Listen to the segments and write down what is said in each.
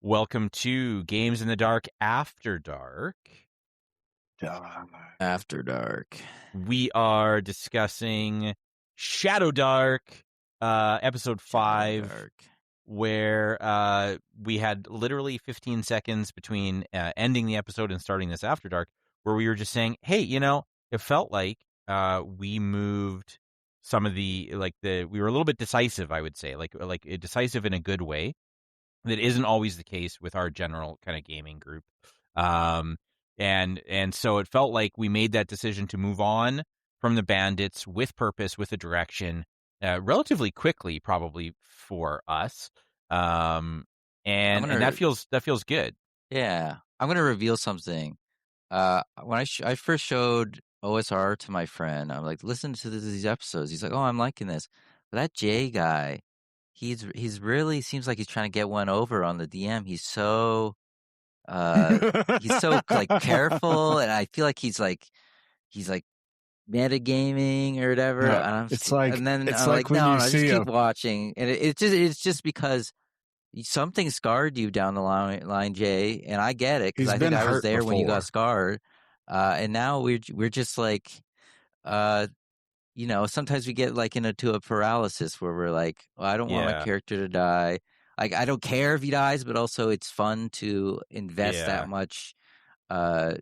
Welcome to Games in the Dark After Dark. After Dark. We are discussing Shadow Dark, episode 5, Dark. where we had literally 15 seconds between ending the episode and starting this After Dark, where we were just saying, hey, it felt like we moved some of we were a little bit decisive, I would say, like decisive in a good way. That isn't always the case with our general kind of gaming group. And so it felt like we made that decision to move on from the bandits with purpose, with a direction, relatively quickly, probably for us. And that feels good. Yeah. I'm going to reveal something. When I first showed OSR to my friend, I'm like, listen to these episodes. He's like, oh, I'm liking this. But that Jay guy, he's really seems like he's trying to get one over on the DM. He's so like careful, and I feel like he's like metagaming or whatever. Yeah, and then I'm like, no, just keep watching. And it's just because something scarred you down the line, Jay, and I get it because I think I was there when you got scarred. And now we're just like, sometimes we get like into a paralysis where we're like, well, I don't want my character to die. Like, I don't care if he dies, but also it's fun to invest that much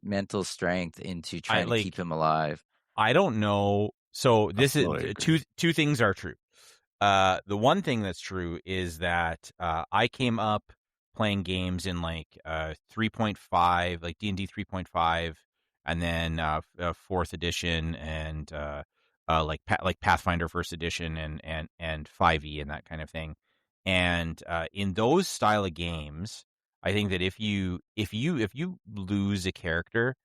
mental strength into trying to keep him alive. I don't know. So this is two things are true. The one thing that's true is that I came up playing games in like 3.5, like D&D 3.5, and then 4th edition, and like Pathfinder 1st edition, and 5e and that kind of thing. And in those style of games, I think that if you lose a character,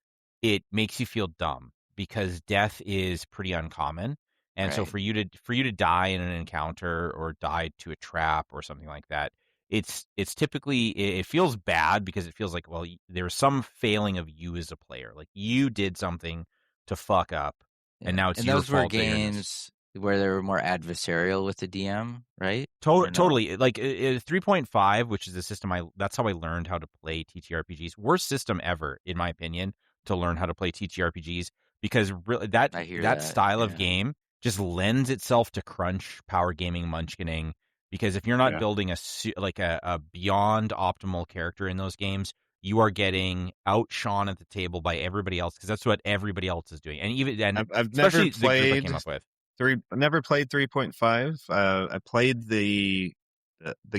it makes you feel dumb because death is pretty uncommon. And so for you to die in an encounter or die to a trap or something like that, it's typically, it feels bad because it feels like, well, there's some failing of you as a player. Like you did something to fuck up, and now it's your fault. And those were games where they were more adversarial with the DM, right? Totally. Like 3.5, which is the system that's how I learned how to play TTRPGs. Worst system ever, in my opinion, to learn how to play TTRPGs, because really that style of game just lends itself to crunch, power gaming, munchkining, because if you're not building a beyond optimal character in those games, you are getting outshone at the table by everybody else, because that's what everybody else is doing. And I've never played I came up with. I never played 3.5. I played the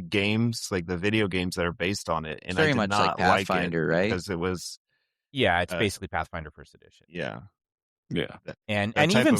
games, like the video games that are based on it, and very I did much not like Pathfinder, like it, right? because it was it's basically Pathfinder 1st edition. Yeah. And even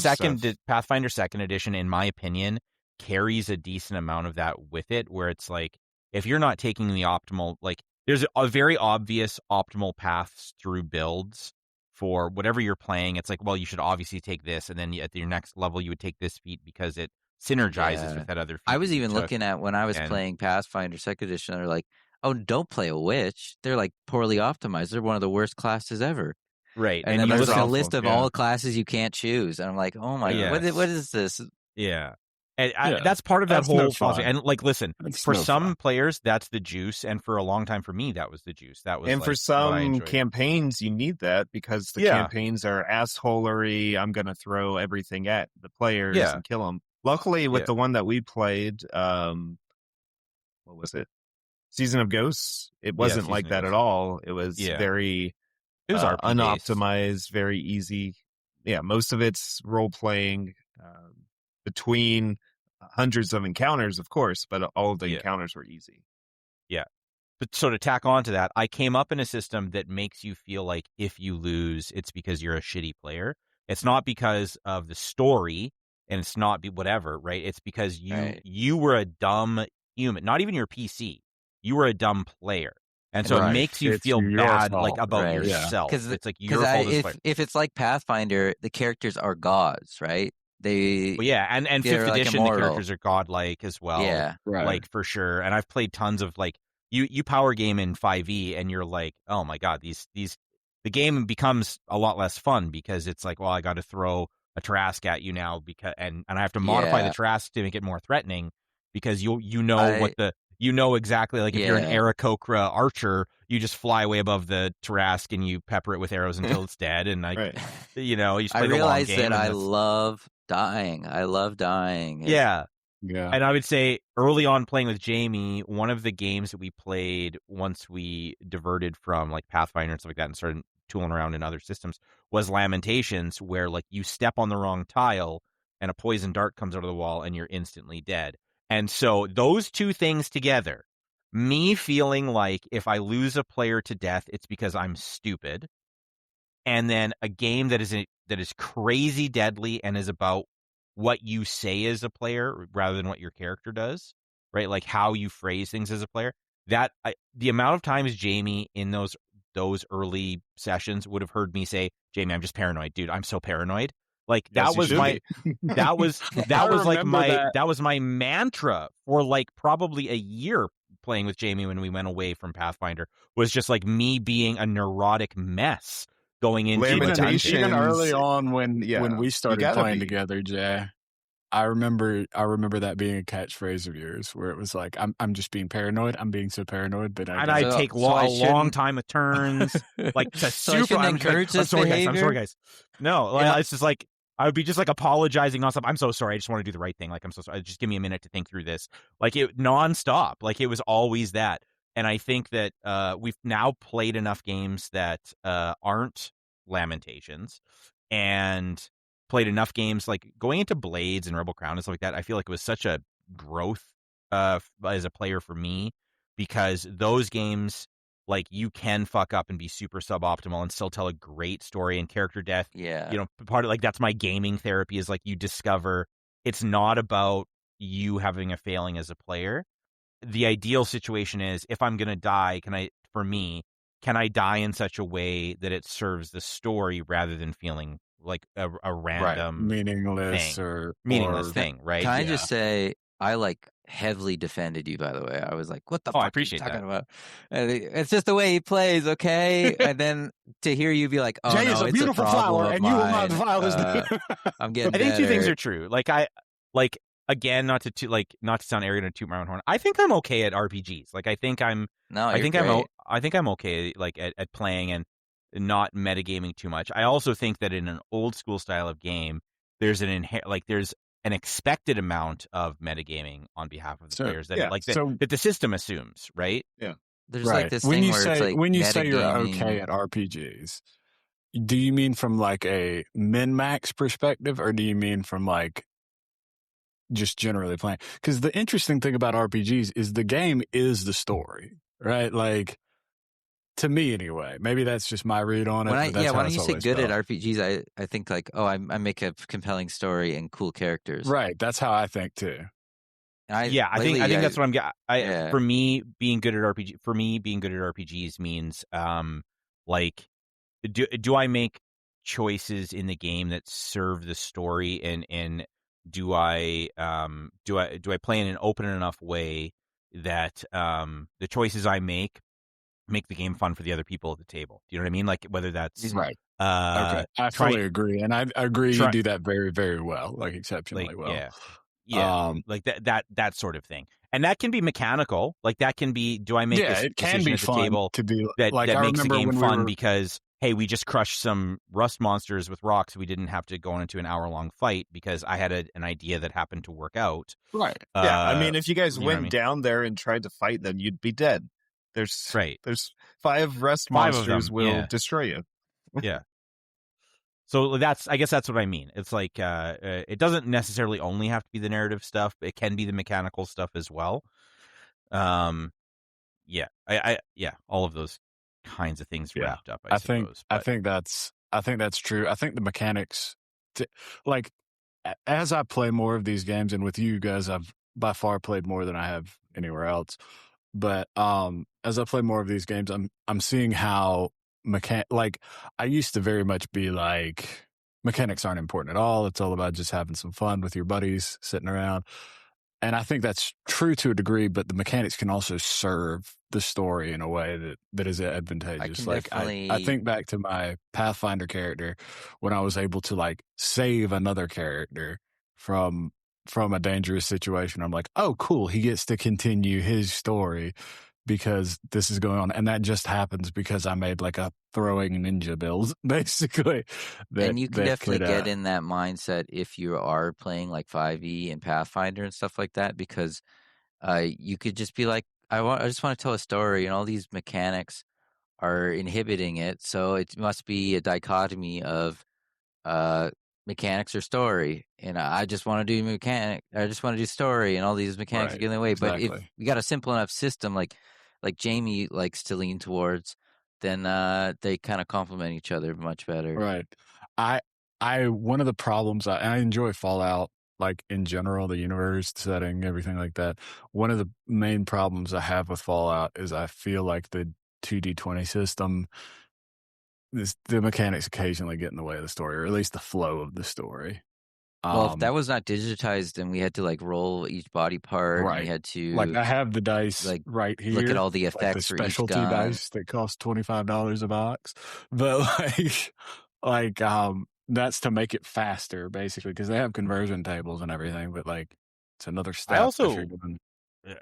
Pathfinder 2nd edition, in my opinion, carries a decent amount of that with it, where it's like, if you're not taking the optimal, like there's a very obvious optimal paths through builds for whatever you're playing. It's like, well, you should obviously take this, and then at your next level you would take this feat because it synergizes with that other feat. I was even looking at when I was playing Pathfinder 2nd edition, they're like, oh, don't play a witch. They're like poorly optimized. They're one of the worst classes ever. Right. And then there's a list of all classes you can't choose. And I'm like, oh my God, what is this? Yeah. And that's part of that whole philosophy. And like, listen, for some players, that's the juice. And for a long time, for me, that was the juice. That was, and for some campaigns, you need that because the campaigns are assholery. I'm going to throw everything at the players and kill them. Luckily, with the one that we played, what was it? Season of Ghosts. It wasn't like that at all. It was very unoptimized, very easy. Yeah, most of it's role playing between hundreds of encounters, of course, but all of the encounters were easy. Yeah. But so to tack on to that, I came up in a system that makes you feel like if you lose, it's because you're a shitty player. It's not because of the story, and it's not whatever, right? It's because you were a dumb human, not even your PC. You were a dumb player. And so it makes you feel bad like about yourself. Because it's like your fault. If it's like Pathfinder, the characters are gods, right? And 5th edition, the characters are godlike as well. Yeah, like for sure. And I've played tons of like you power game in 5e, and you're like, oh my God, the game becomes a lot less fun because it's like, well, I got to throw a Trask at you now and I have to modify the Trask to make it more threatening because you know what the you know exactly, like, if you're an Aarakocra archer, you just fly way above the Tarrasque and you pepper it with arrows until it's dead, and like, you know, you just play the long game. That I love dying. I love dying. Yeah. And I would say early on playing with Jamie, one of the games that we played once we diverted from like Pathfinder and stuff like that and started tooling around in other systems was Lamentations, where like you step on the wrong tile and a poison dart comes out of the wall and you're instantly dead. And so those two things together, me feeling like if I lose a player to death, it's because I'm stupid. And then a game that is crazy deadly and is about what you say as a player rather than what your character does, right? Like how you phrase things as a player. The amount of times Jamie in those early sessions would have heard me say, "Jamie, I'm just paranoid, dude. I'm so paranoid." Like that was my that was my mantra for like probably a year playing with Jamie when we went away from Pathfinder, was just like me being a neurotic mess going into even early on when we started playing together, Jay. I remember that being a catchphrase of yours, where it was like, "I'm just being paranoid. I'm being so paranoid that I take a long time of turns, like to super. I'm sorry, guys. No, it's just like I would be just like apologizing nonstop. I'm so sorry. I just want to do the right thing. Like I'm so sorry. Just give me a minute to think through this. Like it nonstop. Like it was always that. And I think that we've now played enough games that aren't Lamentations, and played enough games like going into Blades and Rebel Crown and stuff like that. I feel like it was such a growth as a player for me, because those games, like, you can fuck up and be super suboptimal and still tell a great story, and character death. Yeah. You know, part of like that's my gaming therapy, is like you discover it's not about you having a failing as a player. The ideal situation is, if I'm going to die, can I die in such a way that it serves the story rather than feeling like a random meaningless thing, right? Can I just say, I like heavily defended you, by the way. I was like, what the fuck I appreciate are you talking about? It's just the way he plays, okay? And then to hear you be like, oh, Jay no, is a it's beautiful a problem flower, and you will not defile his I'm getting I think better. two things are true. Like again, not to sound arrogant or toot my own horn. I think I'm okay at RPGs. Like I think I'm okay like at playing and not metagaming too much. I also think that in an old school style of game, there's an expected amount of metagaming on behalf of the players that the system assumes, right? Yeah. There's like this thing where it's like, when you say you're okay at RPGs, do you mean from like a min-max perspective, or do you mean from like just generally playing? Because the interesting thing about RPGs is the game is the story, right? Like, to me anyway. Maybe that's just my read on it. When you say good at RPGs, I think like, I make a compelling story and cool characters. Right. That's how I think too. I think that's what I'm getting. For me, being good at RPGs means like, do I make choices in the game that serve the story, and do I play in an open enough way that the choices I make the game fun for the other people at the table? Do you know what I mean? Like, whether that's right. Okay. I fully agree, and I agree you do that very, very well, like exceptionally well. Yeah, like that sort of thing, and that can be mechanical. Like that can be, do I make this decision at the table to be that like, makes the game fun because, hey, we just crushed some rust monsters with rocks. We didn't have to go into an hour-long fight because I had an idea that happened to work out. Right. Yeah. I mean, if you guys went down there and tried to fight them, you'd be dead. There's 5 rust monsters will destroy you. Yeah. So I guess that's what I mean. It's like it doesn't necessarily only have to be the narrative stuff. It can be the mechanical stuff as well. Yeah. All of those kinds of things wrapped up, I suppose. I think that's true. I think the mechanics, like, as I play more of these games, and with you guys, I've by far played more than I have anywhere else. But as I play more of these games, I'm seeing how like, I used to very much be like, mechanics aren't important at all. It's all about just having some fun with your buddies sitting around. And I think that's true to a degree, but the mechanics can also serve the story in a way that is advantageous. I think back to my Pathfinder character when I was able to like save another character from from a dangerous situation. I'm like, oh, cool. He gets to continue his story because this is going on. And that just happens because I made like a throwing ninja build, basically. And you can definitely get in that mindset if you are playing like 5e and Pathfinder and stuff like that, because you could just be like, I just want to tell a story, and all these mechanics are inhibiting it. So it must be a dichotomy of mechanics or story, and I just want to do mechanic. I just want to do story, and all these mechanics are getting in the way. Exactly. But if you got a simple enough system, like Jamie likes to lean towards, then they kind of complement each other much better. Right. I one of the problems I enjoy Fallout, like in general, the universe setting, everything like that. One of the main problems I have with Fallout is I feel like the 2D20 system, the mechanics occasionally get in the way of the story, or at least the flow of the story. Well, if that was not digitized, then we had to like roll each body part. Right. And we had to like I have the dice like right here. Look at all the effects like the for specialty each gun. dice that cost $25 a box, but that's to make it faster, basically, because they have conversion tables and everything. But like, it's another step. I also,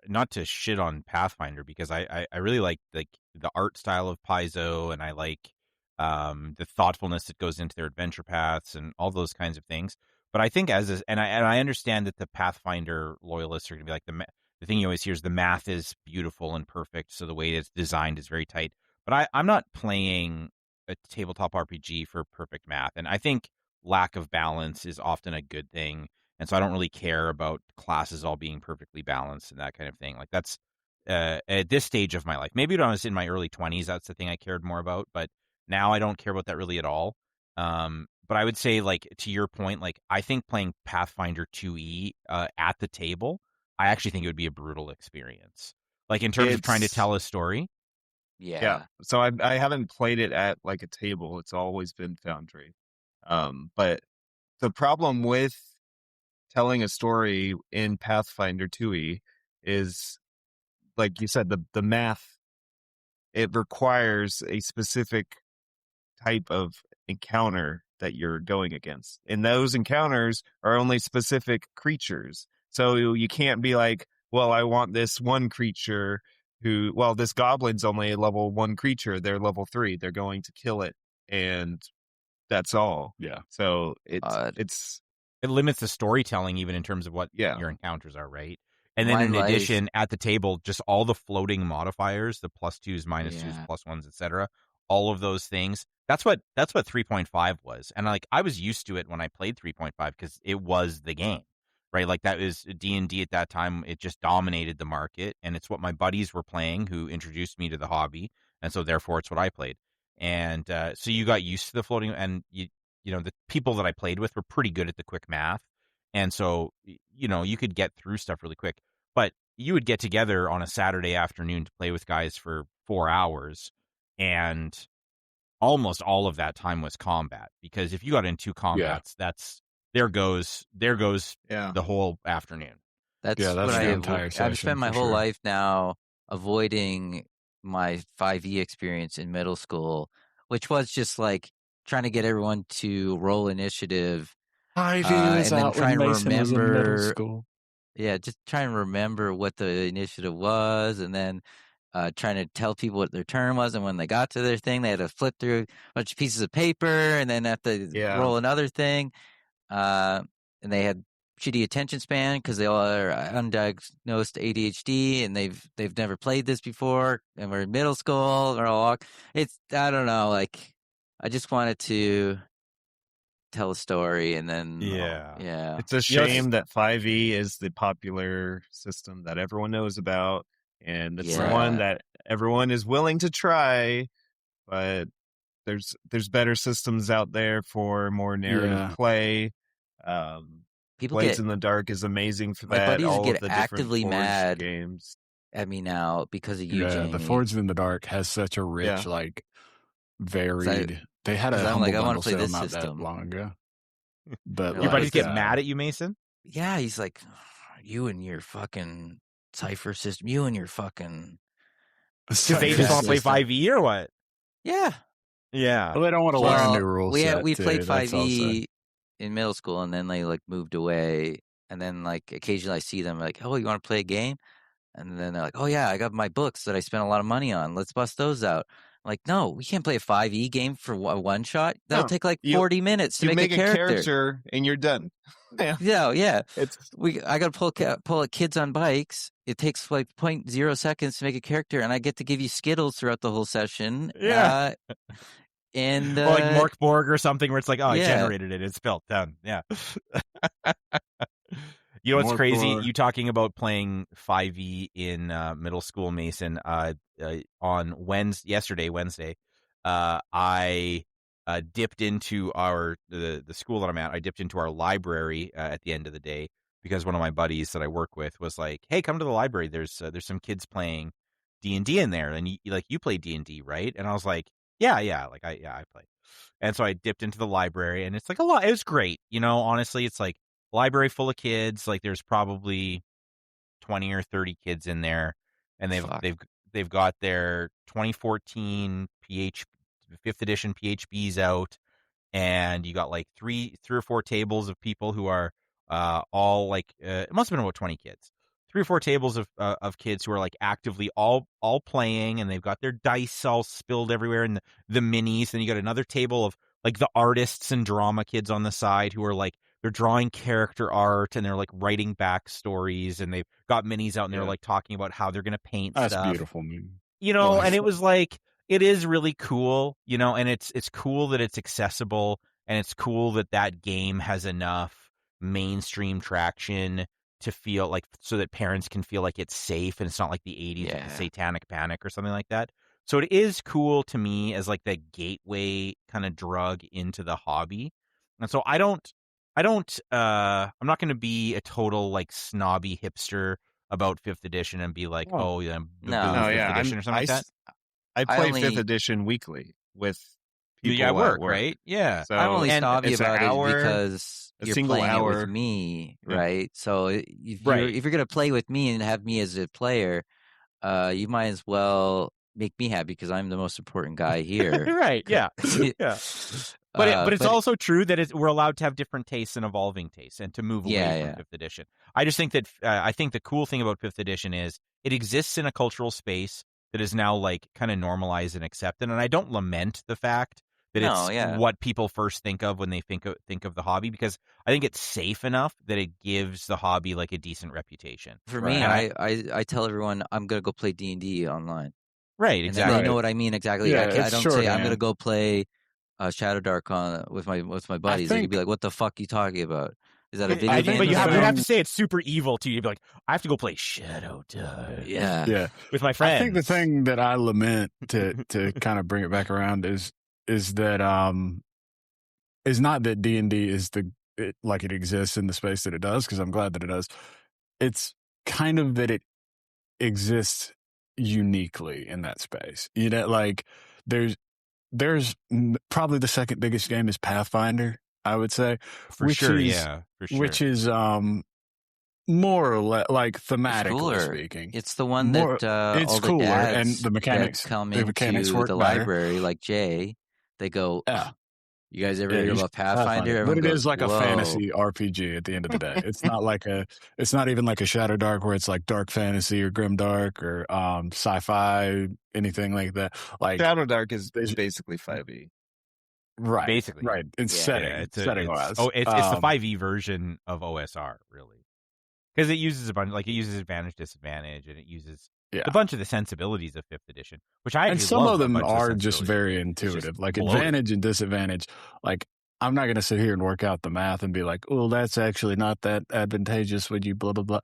not to shit on Pathfinder, because I really like the art style of Paizo, and I like the thoughtfulness that goes into their adventure paths and all those kinds of things. But I think and I understand that the Pathfinder loyalists are going to be like, the thing you always hear is the math is beautiful and perfect, so the way it's designed is very tight. But I'm not playing a tabletop RPG for perfect math, and I think lack of balance is often a good thing. And so I don't really care about classes all being perfectly balanced and that kind of thing. Like that's at this stage of my life. Maybe when I was in my early 20s, that's the thing I cared more about. But now I don't care about that really at all. But I would say, like, to your point, like, I think playing Pathfinder 2e at the table, I actually think it would be a brutal experience. Like, in terms of trying to tell a story. Yeah. So I haven't played it at, like, a table. It's always been Foundry. But the problem with telling a story in Pathfinder 2e is, like you said, the math, it requires a specific type of encounter that you're going against. And those encounters are only specific creatures. So you can't be like, well, I want this one creature this goblin's only a level 1 creature. They're level 3. They're going to kill it. And that's all. Yeah. So it limits the storytelling even in terms of what your encounters are, right? And then in addition, at the table, just all the floating modifiers, the +2s, -2s, +1s, etc., all of those things. That's what 3.5 was. And like, I was used to it when I played 3.5 because it was the game, right? Like, that was D&D at that time. It just dominated the market, and it's what my buddies were playing who introduced me to the hobby. And so therefore it's what I played. And so you got used to the floating, and you know, the people that I played with were pretty good at the quick math. And so, you know, you could get through stuff really quick. But you would get together on a Saturday afternoon to play with guys for 4 hours, and almost all of that time was combat, because if you got in 2 combats, that's there goes the whole afternoon. That's what I've spent my whole life now avoiding my 5e experience in middle school, which was just like trying to get everyone to roll initiative. 5e was out when Mason was in middle school. Yeah, just try and remember what the initiative was, and then trying to tell people what their turn was, and when they got to their thing, they had to flip through a bunch of pieces of paper and then have to roll another thing. And they had shitty attention span because they all are undiagnosed ADHD, and they've never played this before, and we're in middle school. They're all, I don't know, like, I just wanted to tell a story, and then it's a shame that 5e is the popular system that everyone knows about, and it's the one that everyone is willing to try, but there's better systems out there for more narrative play. Blades in the Dark is amazing for that. My buddies all get of the actively mad games at me now because of you, Jamie. The Forged in the Dark has such a rich, like, varied. They had a Humble Bundle sale not that long ago. But your buddies get mad at you, Mason? Yeah, he's like, you and your fucking cipher system. You and your fucking. Because they just want to play 5e or what? Yeah. Yeah. Well, they don't want to learn a new rule set. We played 5e in middle school, and then they like moved away and then like occasionally I see them like, oh, you want to play a game? And then they're like, oh yeah, I got my books that I spent a lot of money on. Let's bust those out. I'm like, no, we can't play a 5e game for a one shot. That'll take like 40 minutes to make a character and you're done. Yeah. It's I got to pull kids on bikes. It takes like 0.0 seconds to make a character, and I get to give you Skittles throughout the whole session. Yeah. And or like Mork Borg or something where it's like, oh, I generated it. It's built. Done. Yeah. You know what's crazy? You talking about playing 5e in middle school, Mason. On Wednesday, I dipped into the school that I'm at. I dipped into our library at the end of the day because one of my buddies that I work with was like, "Hey, come to the library. There's some kids playing D&D in there, and you play D&D, right?" And I was like, "Yeah, I play." And so I dipped into the library, and it's like a lot. It was great, honestly. It's like library full of kids. Like there's probably 20 or 30 kids in there, and they've got their 2014 5th edition PHBs out, and you got like three or four tables of people who are all like it must have been about 20 kids. 3 or 4 tables of kids who are like actively all playing, and they've got their dice all spilled everywhere and the minis. And you got another table of like the artists and drama kids on the side who are like they're drawing character art and they're like writing backstories, and they've got minis out and they're like talking about how they're gonna paint That's stuff. Beautiful, man. And it was like it is really cool, and it's cool that it's accessible, and it's cool that game has enough mainstream traction to feel like so that parents can feel like it's safe and it's not like the 80s with the Satanic Panic or something like that. So it is cool to me as like the gateway kind of drug into the hobby. And so I'm not going to be a total like snobby hipster about 5th edition and be like, oh yeah, boo 5th edition or something like that. I play 5th edition weekly with people at work, at work, right? Yeah. So I'm only snobby about it because you're playing it with me, right? So if you're gonna play with me and have me as a player, you might as well make me happy because I'm the most important guy here. Right? Yeah. Yeah. But it's also true that we're allowed to have different tastes and evolving tastes, and to move away from 5th edition. I just think that I think the cool thing about 5th edition is it exists in a cultural space that is now like kind of normalized and accepted, and I don't lament the fact that it's what people first think of when they think of the hobby, because I think it's safe enough that it gives the hobby like a decent reputation. For me, I tell everyone I'm gonna go play D&D online. Right, exactly. And they know what I mean exactly. Yeah, I don't say I'm gonna go play Shadowdark with my buddies. They could be like, "What the fuck are you talking about? Is that a video game?" But you have to say it's super evil to you. You'd be like, "I have to go play Shadowdark." Yeah, with my friends. I think the thing that I lament to kind of bring it back around is that is not that D&D is like it exists in the space that it does, because I'm glad that it does. It's kind of that it exists uniquely in that space. Like there's probably the second biggest game is Pathfinder, I would say, which is more or less like thematically speaking. It's the one that it's all the cooler, dads and the mechanics come into the library, like Jay. They go, you guys ever hear about Pathfinder? But it is like a fantasy RPG at the end of the day. It's not even like a Shadowdark where it's like dark fantasy or grimdark or sci-fi, anything like that. Like Shadowdark is basically 5e. Right. Basically. Right. It's setting-wise. It's the 5e version of OSR, really. Because it uses it uses advantage, disadvantage, and it uses a bunch of the sensibilities of 5th edition, which I actually and some love. Of them are just very intuitive, like advantage and disadvantage. Like I'm not going to sit here and work out the math and be like, "Oh, that's actually not that advantageous." Would you blah blah blah?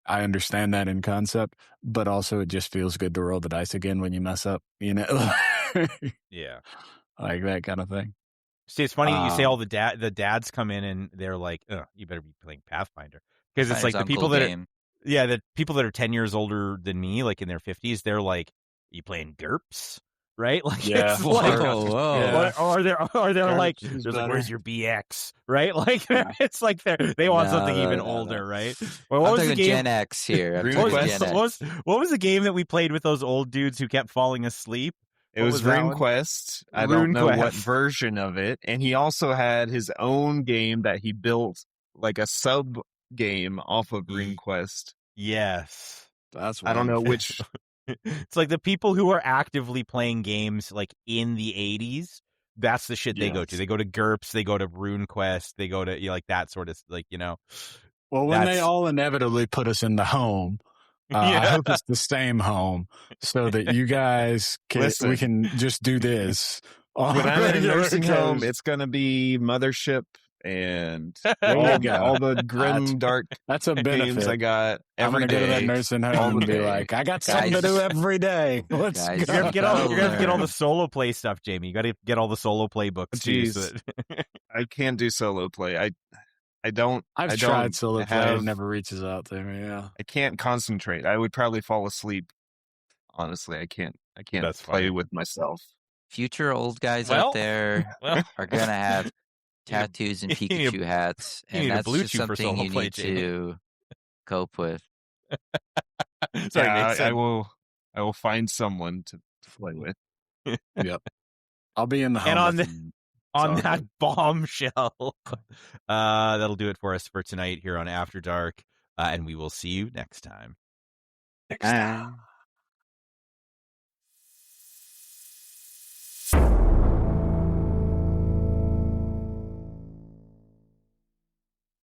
I understand that in concept, but also it just feels good to roll the dice again when you mess up. Yeah, like that kind of thing. See, it's funny that you say all the dads come in and they're like, "You better be playing Pathfinder," because it's like the people that are. Yeah, the people that are 10 years older than me, like in their 50s, they're like, "You playing GURPS?" Right? Like, it's like, or they're like, "Where's your BX?" Right? Like, it's like they want something even older, right? Well, what was the game? Gen X here. What was the game that we played with those old dudes who kept falling asleep? It was RuneQuest. I don't know what version of it. And he also had his own game that he built, like a sub game off of RuneQuest. Yes. That's I don't know which. It's like the people who are actively playing games like in the 80s. That's the shit they go to. They go to GURPS. They go to RuneQuest. They go to like that sort of like Well, when they all inevitably put us in the home, I hope it's the same home so that you guys we can just do this. When I'm in a nursing home, it's going to be Mothership and all the grim, dark that's a benefit. games I got every I'm going to go to that nursing home and be like, I got something to do every day. Let's go. You're going to get all the solo play stuff, Jamie. You got to get all the solo play books, too. So I can't do solo play. I've tried solo play. It never reaches out to me. Yeah, I can't concentrate. I would probably fall asleep. Honestly, I can't That's play funny. with myself. Future old guys out there are gonna have tattoos and Pikachu hats, and that's just something you need to cope with. Sorry, I will find someone to play with. Yep, I'll be in the home. And on that bombshell, that'll do it for us for tonight here on After Dark, and we will see you next time. Next time.